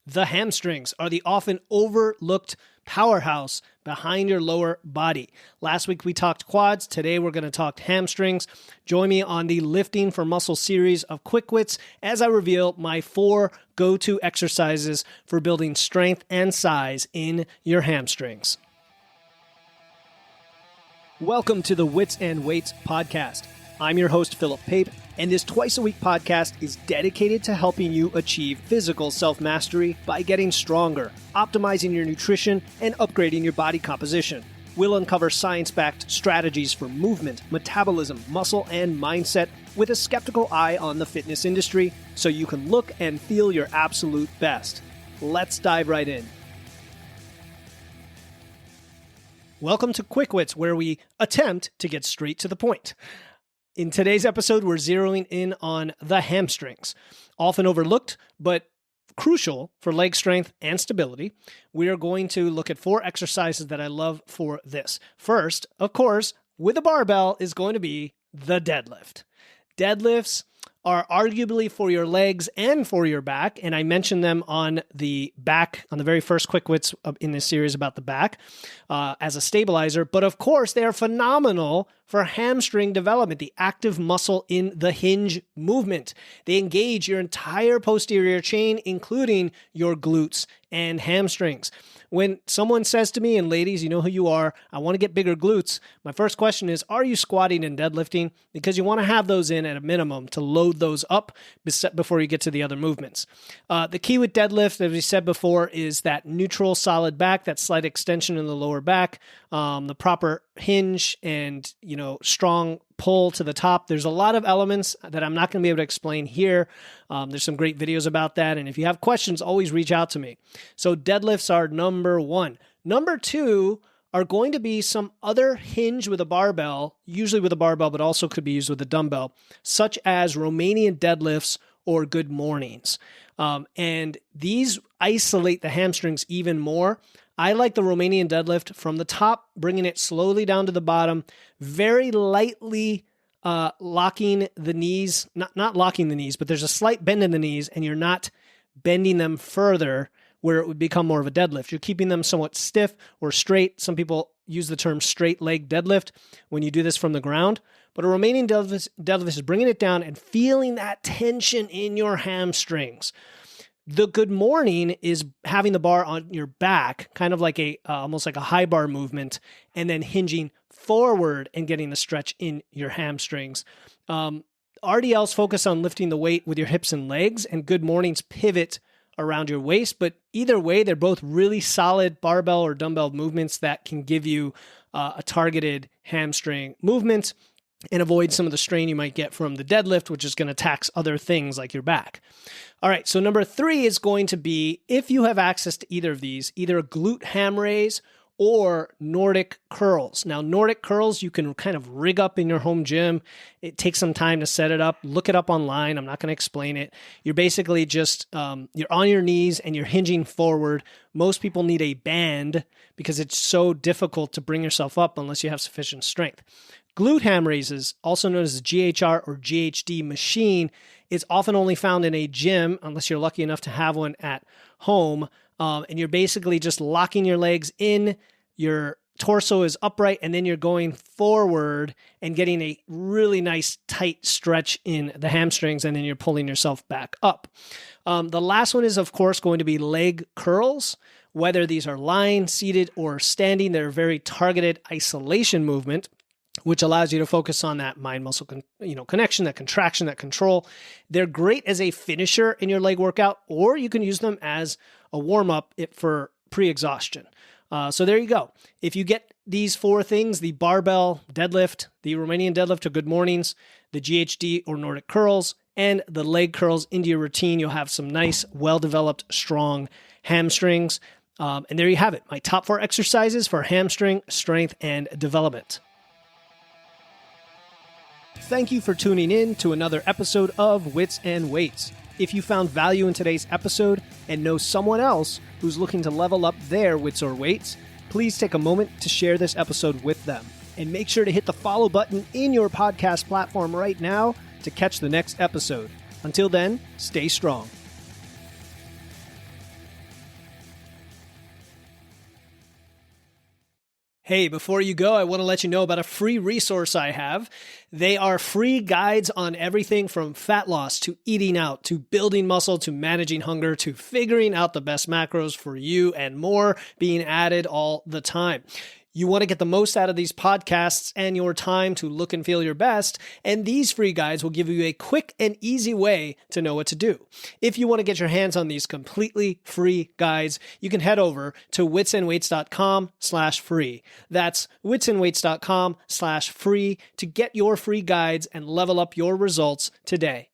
The hamstrings are the often overlooked powerhouse behind your lower body. Last week we talked quads. Today we're going to talk hamstrings. Join me on the Lifting for Muscle series of Quick Wits as I reveal my 4 go-to exercises for building strength and size in your hamstrings. Welcome to the Wits and Weights podcast. I'm your host, Philip Pape, and this twice-a-week podcast is dedicated to helping you achieve physical self-mastery by getting stronger, optimizing your nutrition, and upgrading your body composition. We'll uncover science-backed strategies for movement, metabolism, muscle, and mindset with a skeptical eye on the fitness industry so you can look and feel your absolute best. Let's dive right in. Welcome to Quick Wits, where we attempt to get straight to the point. In today's episode, we're zeroing in on the hamstrings. Often overlooked, but crucial for leg strength and stability. We are going to look at 4 exercises that I love for this. First, of course, with a barbell is going to be the deadlift. Deadlifts are arguably for your legs and for your back, and I mentioned them on the back, on the very first Quick Wits in this series about the back, as a stabilizer, but of course they are phenomenal for hamstring development, the active muscle in the hinge movement. They engage your entire posterior chain, including your glutes and hamstrings. When someone says to me, and ladies, you know who you are, I want to get bigger glutes, my first question is, are you squatting and deadlifting? Because you want to have those in at a minimum to load those up before you get to the other movements. The key with deadlift, as we said before, is that neutral solid back, that slight extension in the lower back, the proper hinge, and strong pull to the top. There's a lot of elements that I'm not going to be able to explain here. There's some great videos about that. And if you have questions, always reach out to me. So deadlifts are number 1. Number 2 are going to be some other hinge with a barbell, usually with a barbell, but also could be used with a dumbbell, such as Romanian deadlifts or good mornings. And these isolate the hamstrings even more. I like the Romanian deadlift from the top, bringing it slowly down to the bottom, very lightly locking the knees, not locking the knees, but there's a slight bend in the knees, and you're not bending them further where it would become more of a deadlift. You're keeping them somewhat stiff or straight. Some people use the term straight leg deadlift when you do this from the ground. But a Romanian deadlift is bringing it down and feeling that tension in your hamstrings. The good morning is having the bar on your back, kind of like almost like a high bar movement, and then hinging forward and getting the stretch in your hamstrings. RDLs focus on lifting the weight with your hips and legs, and good mornings pivot around your waist. But either way, they're both really solid barbell or dumbbell movements that can give you a targeted hamstring movement and avoid some of the strain you might get from the deadlift, which is going to tax other things like your back. All right, so number 3 is going to be, if you have access to either of these, either a glute ham raise or Nordic curls. Now, Nordic curls, you can kind of rig up in your home gym. It takes some time to set it up. Look it up online. I'm not going to explain it. You're basically just, you're on your knees and you're hinging forward. Most people need a band because it's so difficult to bring yourself up unless you have sufficient strength. Glute ham raises, also known as the GHR or GHD machine, is often only found in a gym unless you're lucky enough to have one at home. And you're basically just locking your legs in, your torso is upright, and then you're going forward and getting a really nice tight stretch in the hamstrings, and then you're pulling yourself back up. The last one is, of course, going to be leg curls. Whether these are lying, seated, or standing, they're a very targeted isolation movement, which allows you to focus on that mind-muscle connection, that contraction, that control. They're great as a finisher in your leg workout, or you can use them as a warm-up for pre-exhaustion. So there you go. If you get these 4 things, the barbell deadlift, the Romanian deadlift or good mornings, the GHD or Nordic curls, and the leg curls into your routine, you'll have some nice, well-developed, strong hamstrings. And there you have it, my top 4 exercises for hamstring strength and development. Thank you for tuning in to another episode of Wits and Weights. If you found value in today's episode and know someone else who's looking to level up their wits or weights, please take a moment to share this episode with them. And make sure to hit the follow button in your podcast platform right now to catch the next episode. Until then, stay strong. Hey, before you go, I want to let you know about a free resource I have. They are free guides on everything from fat loss to eating out to building muscle to managing hunger to figuring out the best macros for you and more being added all the time. You want to get the most out of these podcasts and your time to look and feel your best, and these free guides will give you a quick and easy way to know what to do. If you want to get your hands on these completely free guides, you can head over to witsandweights.com/free. That's witsandweights.com/free to get your free guides and level up your results today.